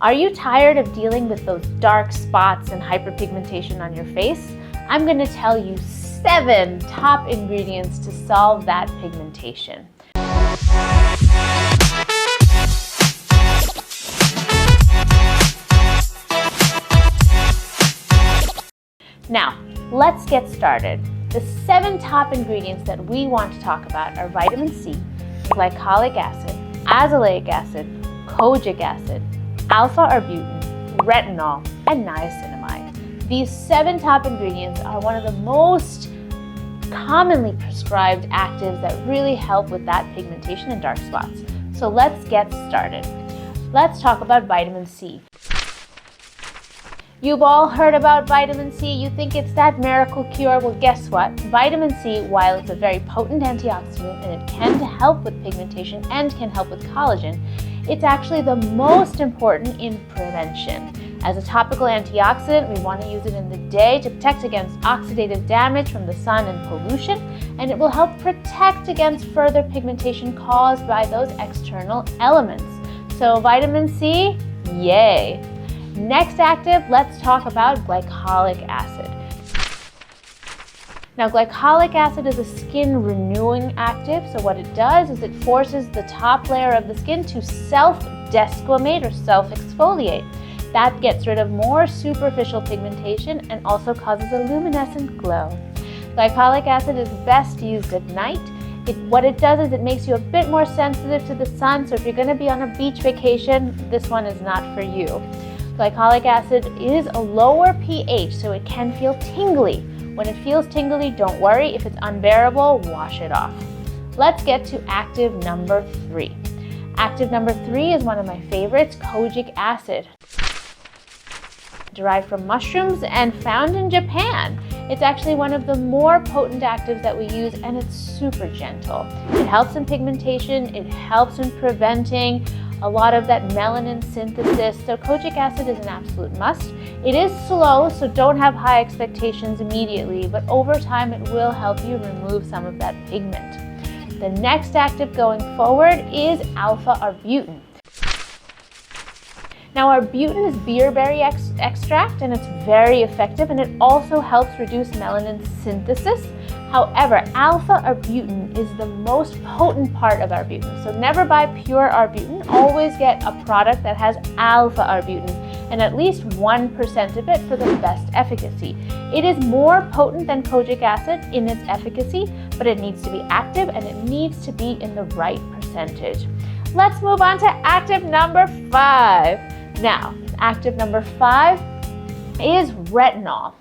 Are you tired of dealing with those dark spots and hyperpigmentation on your face? I'm going to tell you 7 top ingredients to solve that pigmentation. Now, let's get started. The 7 top ingredients that we want to talk about are vitamin C, glycolic acid, azelaic acid, kojic acid, alpha-arbutin, retinol, and niacinamide. These 7 top ingredients are one of the most commonly prescribed actives that really help with that pigmentation and dark spots. So let's get started. Let's talk about vitamin C. You've all heard about vitamin C. You think it's that miracle cure. Well, guess what? Vitamin C, while it's a very potent antioxidant and it can help with pigmentation and can help with collagen, it's actually the most important in prevention. As a topical antioxidant, we want to use it in the day to protect against oxidative damage from the sun and pollution, and it will help protect against further pigmentation caused by those external elements. So vitamin C, yay! Next active, let's talk about glycolic acid. Now, glycolic acid is a skin renewing active, so what it does is it forces the top layer of the skin to self-desquamate or self-exfoliate. That gets rid of more superficial pigmentation and also causes a luminescent glow. Glycolic acid is best used at night. What it does is it makes you a bit more sensitive to the sun, so if you're going to be on a beach vacation, this one is not for you. Glycolic acid is a lower pH, so it can feel tingly. When it feels tingly, don't worry. If it's unbearable, wash it off. Let's get to active number 3. Active number 3 is one of my favorites, kojic acid. Derived from mushrooms and found in Japan. It's actually one of the more potent actives that we use, and it's super gentle. It helps in pigmentation, it helps in preventing a lot of that melanin synthesis, so kojic acid is an absolute must. It is slow, so don't have high expectations immediately, but over time it will help you remove some of that pigment. The next active going forward is alpha-arbutin. Now, arbutin is beerberry extract, and it's very effective, and it also helps reduce melanin synthesis. However, alpha-arbutin is the most potent part of arbutin. So never buy pure arbutin. Always get a product that has alpha-arbutin and at least 1% of it for the best efficacy. It is more potent than kojic acid in its efficacy, but it needs to be active and it needs to be in the right percentage. Let's move on to active number 5. Now, active number 5 is retinol.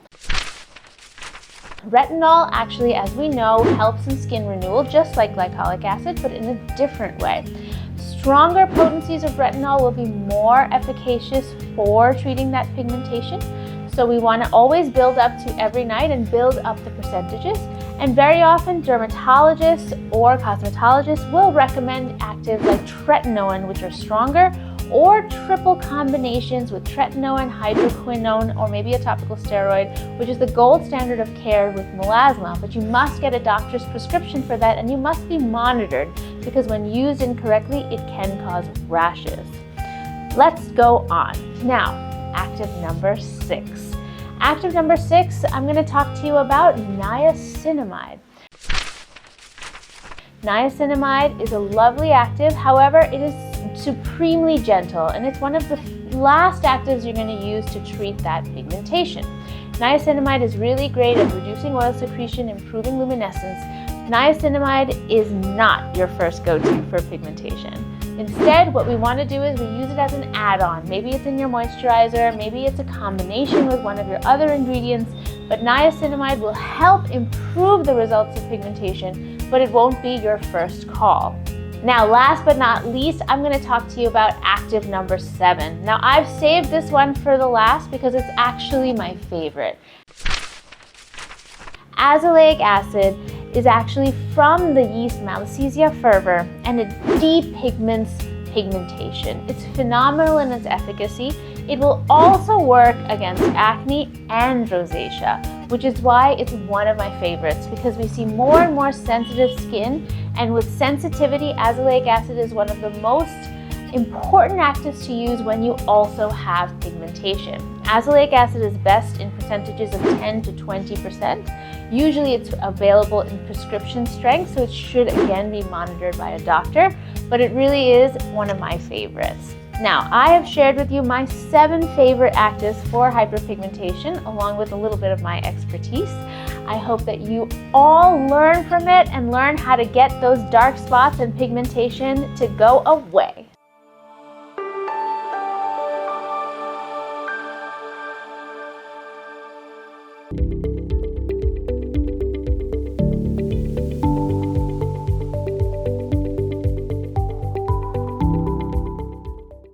Retinol actually, as we know, helps in skin renewal just like glycolic acid, but in a different way. Stronger potencies of retinol will be more efficacious for treating that pigmentation. So we want to always build up to every night and build up the percentages. And very often dermatologists or cosmetologists will recommend actives like tretinoin, which are stronger, or triple combinations with tretinoin, hydroquinone, or maybe a topical steroid, which is the gold standard of care with melasma. But you must get a doctor's prescription for that, and you must be monitored because when used incorrectly, it can cause rashes. Let's go on. Now, active number 6. Active number 6, I'm going to talk to you about niacinamide. Niacinamide is a lovely active, however, it is supremely gentle, and it's one of the last actives you're going to use to treat that pigmentation. Niacinamide is really great at reducing oil secretion, improving luminescence. Niacinamide is not your first go-to for pigmentation. Instead, what we want to do is we use it as an add-on. Maybe it's in your moisturizer, maybe it's a combination with one of your other ingredients, but niacinamide will help improve the results of pigmentation, but it won't be your first call. Now, last but not least, I'm going to talk to you about active number 7. Now, I've saved this one for the last because it's actually my favorite. Azelaic acid is actually from the yeast Malassezia fervor, and it depigments pigmentation. It's phenomenal in its efficacy. It will also work against acne and rosacea, which is why it's one of my favorites, because we see more and more sensitive skin, and with sensitivity, azelaic acid is one of the most Important actives to use when you also have pigmentation. Azelaic acid is best in percentages of 10 to 20%. Usually it's available in prescription strength, so it should again be monitored by a doctor, but it really is one of my favorites. Now, I have shared with you my 7 favorite actives for hyperpigmentation, along with a little bit of my expertise. I hope that you all learn from it and learn how to get those dark spots and pigmentation to go away.